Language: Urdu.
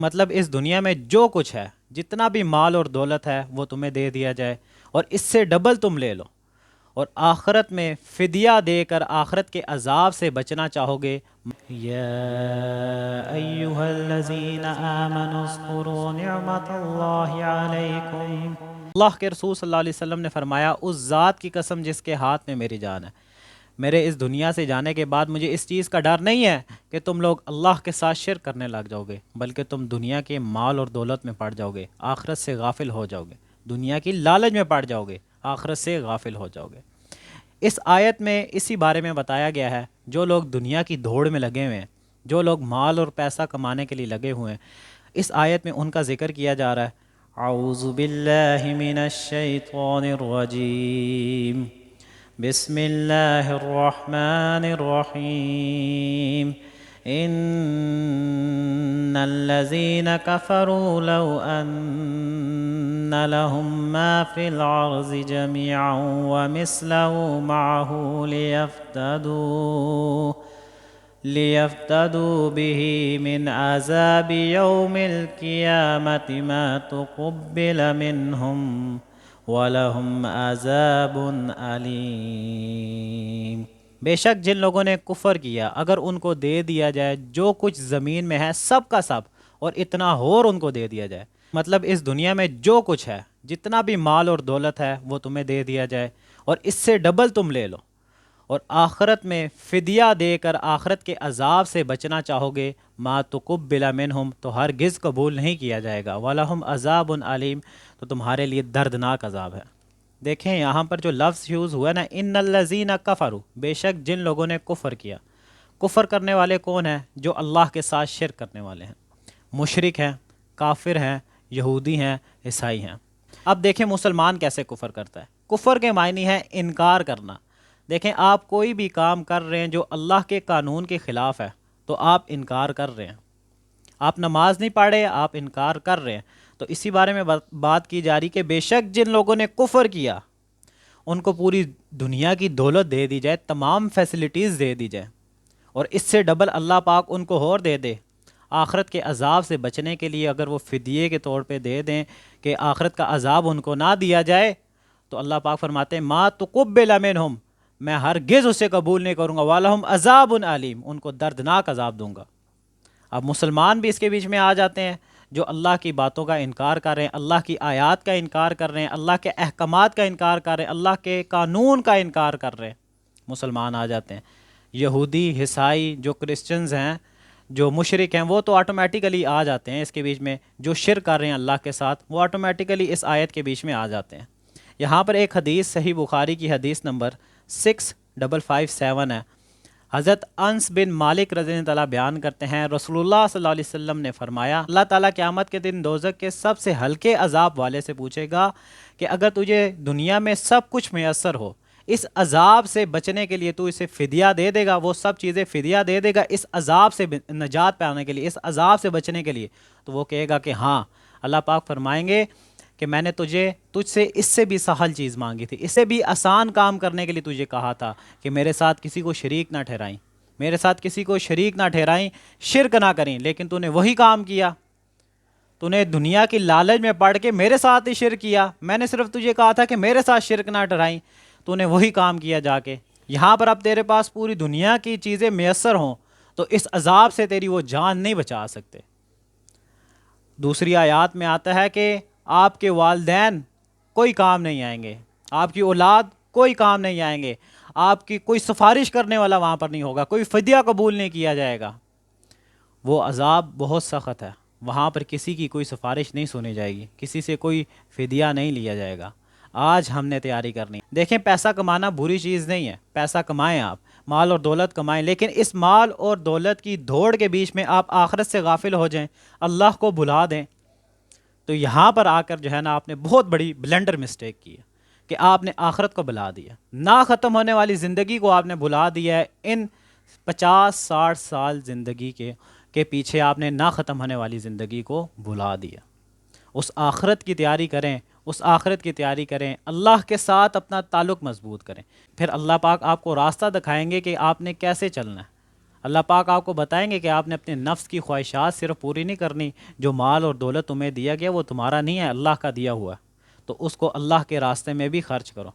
مطلب اس دنیا میں جو کچھ ہے، جتنا بھی مال اور دولت ہے وہ تمہیں دے دیا جائے اور اس سے ڈبل تم لے لو، اور آخرت میں فدیہ دے کر آخرت کے عذاب سے بچنا چاہو گے۔ یا ایہا الذین آمنوا اذکروا نعمت اللہ علیکم، اللہ کے رسول صلی اللہ علیہ وسلم نے فرمایا، اس ذات کی قسم جس کے ہاتھ میں میری جان ہے، میرے اس دنیا سے جانے کے بعد مجھے اس چیز کا ڈر نہیں ہے کہ تم لوگ اللہ کے ساتھ شرک کرنے لگ جاؤ گے، بلکہ تم دنیا کے مال اور دولت میں پڑ جاؤ گے، آخرت سے غافل ہو جاؤ گے، دنیا کی لالچ میں پڑ جاؤ گے، آخرت سے غافل ہو جاؤ گے۔ اس آیت میں اسی بارے میں بتایا گیا ہے، جو لوگ دنیا کی دوڑ میں لگے ہوئے ہیں، جو لوگ مال اور پیسہ کمانے کے لیے لگے ہوئے ہیں، اس آیت میں ان کا ذکر کیا جا رہا ہے۔ اعوذ باللہ من الشیطان الرجیم، بسم اللہ الرحمن الرحیم، ان الذین کفروا لو ان لهم ما فی الارض جميعا ومثله معه ليفتدوا به من عذاب يوم القيامة ما تقبل منهم وَلَهُمْ عَذَابٌ أَلِيمٌ۔ بے شک جن لوگوں نے کفر کیا، اگر ان کو دے دیا جائے جو کچھ زمین میں ہے سب کا سب، اور اتنا اور ان کو دے دیا جائے، مطلب اس دنیا میں جو کچھ ہے، جتنا بھی مال اور دولت ہے وہ تمہیں دے دیا جائے اور اس سے ڈبل تم لے لو، اور آخرت میں فدیہ دے کر آخرت کے عذاب سے بچنا چاہو گے، ما تقبل منہم، تو ہرگز قبول نہیں کیا جائے گا، وَلَهُمْ عَذَابٌ علیم، تو تمہارے لیے دردناک عذاب ہے۔ دیکھیں یہاں پر جو لفظ یوز ہوا نا، ان الذین کفروا، بے شک جن لوگوں نے کفر کیا۔ کفر کرنے والے کون ہیں؟ جو اللہ کے ساتھ شرک کرنے والے ہیں، مشرک ہیں، کافر ہیں، یہودی ہیں، عیسائی ہیں۔ اب دیکھیں مسلمان کیسے کفر کرتا ہے۔ کفر کے معنی ہے انکار کرنا۔ دیکھیں آپ کوئی بھی کام کر رہے ہیں جو اللہ کے قانون کے خلاف ہے تو آپ انکار کر رہے ہیں۔ آپ نماز نہیں پڑھ رہے، آپ انکار کر رہے ہیں۔ تو اسی بارے میں بات کی جا رہی کہ بے شک جن لوگوں نے کفر کیا ان کو پوری دنیا کی دولت دے دی جائے، تمام فیسلٹیز دے دی جائے، اور اس سے ڈبل اللہ پاک ان کو اور دے دے، آخرت کے عذاب سے بچنے کے لیے اگر وہ فدیے کے طور پہ دے دیں کہ آخرت کا عذاب ان کو نہ دیا جائے، تو اللہ پاک فرماتے ہیں ما تقبل منہم، میں ہرگز اسے قبول نہیں کروں گا، وَلَهُمْ عَذَابٌ علیم، ان کو دردناک عذاب دوں گا۔ اب مسلمان بھی اس کے بیچ میں آ جاتے ہیں، جو اللہ کی باتوں کا انکار کر رہے ہیں، اللہ کی آیات کا انکار کر رہے ہیں، اللہ کے احکامات کا انکار کر رہے ہیں، اللہ کے قانون کا انکار کر رہے ہیں، مسلمان آ جاتے ہیں۔ یہودی، عیسائی، جو کرسچنز ہیں، جو مشرک ہیں، وہ تو آٹومیٹیکلی آ جاتے ہیں اس کے بیچ میں، جو شرک کر رہے ہیں اللہ کے ساتھ وہ آٹومیٹیکلی اس آیت کے بیچ میں آ جاتے ہیں۔ یہاں پر ایک حدیث صحیح بخاری کی حدیث نمبر 6557 ہے، حضرت انس بن مالک رضی اللہ تعالیٰ بیان کرتے ہیں، رسول اللہ صلی اللہ علیہ وسلم نے فرمایا، اللہ تعالیٰ قیامت کے دن دوزخ کے سب سے ہلکے عذاب والے سے پوچھے گا کہ اگر تجھے دنیا میں سب کچھ میسر ہو، اس عذاب سے بچنے کے لیے تو اسے فدیہ دے دے گا، وہ سب چیزیں فدیہ دے دے گا اس عذاب سے نجات پانے کے لیے، اس عذاب سے بچنے کے لیے؟ تو وہ کہے گا کہ ہاں۔ اللہ پاک فرمائیں گے کہ میں نے تجھ سے اس سے بھی سہل چیز مانگی تھی، اس سے بھی آسان کام کرنے کے لیے تجھے کہا تھا کہ میرے ساتھ کسی کو شریک نہ ٹھہرائیں، میرے ساتھ کسی کو شریک نہ ٹھہرائیں، شرک نہ کریں، لیکن تو نے وہی کام کیا، تو نے دنیا کی لالچ میں پڑھ کے میرے ساتھ ہی شرک کیا، میں نے صرف تجھے کہا تھا کہ میرے ساتھ شرک نہ ٹھہرائیں، تو نے وہی کام کیا جا کے۔ یہاں پر اب تیرے پاس پوری دنیا کی چیزیں میسر ہوں تو اس عذاب سے تیری وہ جان نہیں بچا سکتے۔ دوسری آیات میں آتا ہے کہ آپ کے والدین کوئی کام نہیں آئیں گے، آپ کی اولاد کوئی کام نہیں آئیں گے، آپ کی کوئی سفارش کرنے والا وہاں پر نہیں ہوگا، کوئی فدیہ قبول نہیں کیا جائے گا۔ وہ عذاب بہت سخت ہے، وہاں پر کسی کی کوئی سفارش نہیں سنی جائے گی، کسی سے کوئی فدیہ نہیں لیا جائے گا۔ آج ہم نے تیاری کرنی۔ دیکھیں پیسہ کمانا بری چیز نہیں ہے، پیسہ کمائیں، آپ مال اور دولت کمائیں، لیکن اس مال اور دولت کی دوڑ کے بیچ میں آپ آخرت سے غافل ہو جائیں، اللہ کو بھلا دیں، تو یہاں پر آ کر جو ہے نا آپ نے بہت بڑی بلنڈر مسٹیک کی ہے کہ آپ نے آخرت کو بھلا دیا، نہ ختم ہونے والی زندگی کو آپ نے بھلا دیا ہے۔ ان 50-60 سال زندگی کے پیچھے آپ نے نہ ختم ہونے والی زندگی کو بھلا دیا۔ اس آخرت کی تیاری کریں، اس آخرت کی تیاری کریں، اللہ کے ساتھ اپنا تعلق مضبوط کریں، پھر اللہ پاک آپ کو راستہ دکھائیں گے کہ آپ نے کیسے چلنا ہے۔ اللہ پاک آپ کو بتائیں گے کہ آپ نے اپنے نفس کی خواہشات صرف پوری نہیں کرنی، جو مال اور دولت تمہیں دیا گیا وہ تمہارا نہیں ہے، اللہ کا دیا ہوا ہے، تو اس کو اللہ کے راستے میں بھی خرچ کرو۔